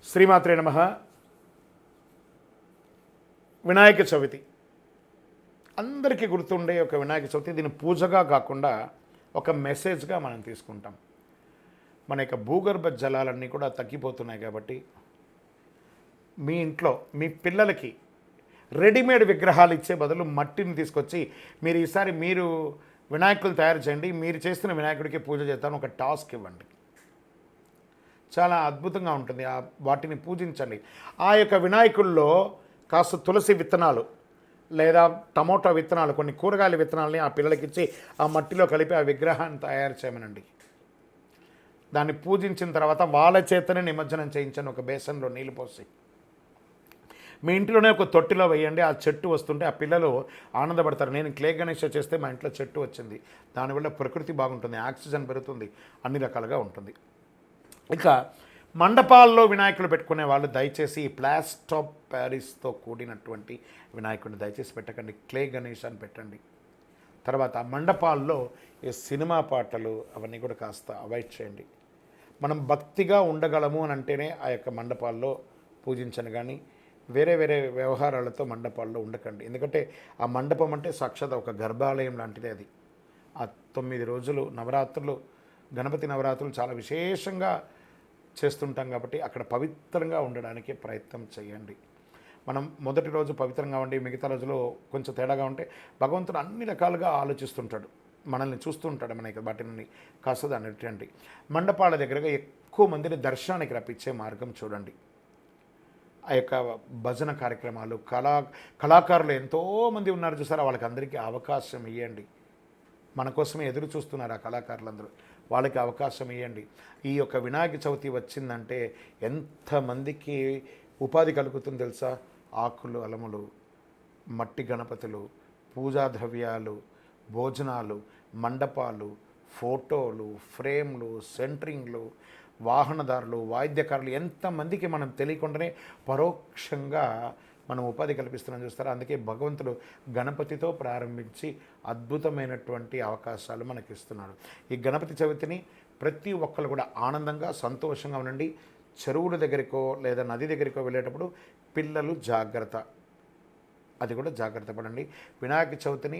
శ్రీమాత్రే నమః. వినాయక చవితి అందరికీ గుర్తుండే ఒక వినాయక చవితి. దీన్ని పూజగా కాకుండా ఒక మెసేజ్గా మనం తీసుకుంటాం. మన యొక్క భూగర్భ జలాలన్నీ కూడా తగ్గిపోతున్నాయి కాబట్టి మీ ఇంట్లో మీ పిల్లలకి రెడీమేడ్ విగ్రహాలు ఇచ్చే బదులు మట్టిని తీసుకొచ్చి మీరు వినాయకులు తయారు చేయండి, మీరు చేస్తున్న వినాయకుడికి పూజ చేస్తాను ఒక టాస్క్ ఇవ్వండి. చాలా అద్భుతంగా ఉంటుంది. వాటిని పూజించండి. ఆ యొక్క వినాయకుల్లో కాస్త తులసి విత్తనాలు లేదా టమోటా విత్తనాలు, కొన్ని కూరగాయల విత్తనాలని ఆ పిల్లలకి ఇచ్చి ఆ మట్టిలో కలిపి ఆ విగ్రహాన్ని తయారు చేయమనండి. దాన్ని పూజించిన తర్వాత వాళ్ళ చేతనే నిమజ్జనం చేయించండి. ఒక బేసన్లో నీళ్ళు పోసి మీ ఇంట్లోనే ఒక తొట్టిలో వేయండి. ఆ చెట్టు వస్తుంటే ఆ పిల్లలు ఆనందపడతారు. నేను క్లే గణేష చేస్తే మా ఇంట్లో చెట్టు వచ్చింది, దానివల్ల ప్రకృతి బాగుంటుంది, ఆక్సిజన్ పెరుగుతుంది, అన్ని రకాలుగా ఉంటుంది. ఇక మండపాల్లో వినాయకులు పెట్టుకునే వాళ్ళు దయచేసి ఈ ప్లాస్టర్ ఆఫ్ ప్యారిస్తో కూడినటువంటి వినాయకుడిని దయచేసి పెట్టకండి. క్లే గణేష్ అని పెట్టండి. తర్వాత మండపాల్లో ఈ సినిమా పాటలు అవన్నీ కూడా కాస్త అవాయిడ్ చేయండి. మనం భక్తిగా ఉండగలము అని అంటేనే ఆ యొక్క మండపాల్లో పూజించను, కానీ వేరే వేరే వ్యవహారాలతో మండపాల్లో ఉండకండి. ఎందుకంటే ఆ మండపం అంటే సాక్షాత్ ఒక గర్భాలయం లాంటిదే అది. ఆ 9 రోజులు నవరాత్రులు, గణపతి నవరాత్రులు చాలా విశేషంగా చేస్తుంటాం కాబట్టి అక్కడ పవిత్రంగా ఉండడానికి ప్రయత్నం చేయండి. మనం మొదటి రోజు పవిత్రంగా ఉండి మిగతా రోజులో కొంచెం తేడాగా ఉంటే భగవంతుడు అన్ని రకాలుగా ఆలోచిస్తుంటాడు, మనల్ని చూస్తుంటాడు. మనకి వాటిని కాస్త దాన్ని రండి. మండపాల దగ్గరగా ఎక్కువ మందిని దర్శనానికి రప్పించే మార్గం చూడండి. ఆ యొక్క భజన కార్యక్రమాలు, కళాకారులు ఎంతోమంది ఉన్నారు చూసారా, వాళ్ళకి అందరికీ అవకాశం ఇవ్వండి. మన కోసమే ఎదురు చూస్తున్నారు ఆ కళాకారులందరూ, వాళ్ళకి అవకాశం ఇవ్వండి. ఈ యొక్క వినాయక చవితి వచ్చిందంటే ఎంతమందికి ఉపాధి కలుగుతుంది తెలుసా? ఆకులు అలములు, మట్టి గణపతులు, పూజా ద్రవ్యాలు, భోజనాలు, మండపాలు, ఫోటోలు, ఫ్రేమ్లు, సెంటరింగ్లు, వాహనదారులు, వాయిద్యకారులు, ఎంతమందికి మనం తెలియకుండానే పరోక్షంగా మనం ఉపాధి కల్పిస్తున్నాం చూస్తారా. అందుకే భగవంతుడు గణపతితో ప్రారంభించి అద్భుతమైనటువంటి అవకాశాలు మనకి ఇస్తున్నాడు. ఈ గణపతి చవితిని ప్రతి ఒక్కరు కూడా ఆనందంగా సంతోషంగా ఉండండి. చెరువుల దగ్గరికో లేదా నది దగ్గరికో వెళ్ళేటప్పుడు పిల్లలు జాగ్రత్త, అది కూడా జాగ్రత్త పడండి. వినాయక చవితిని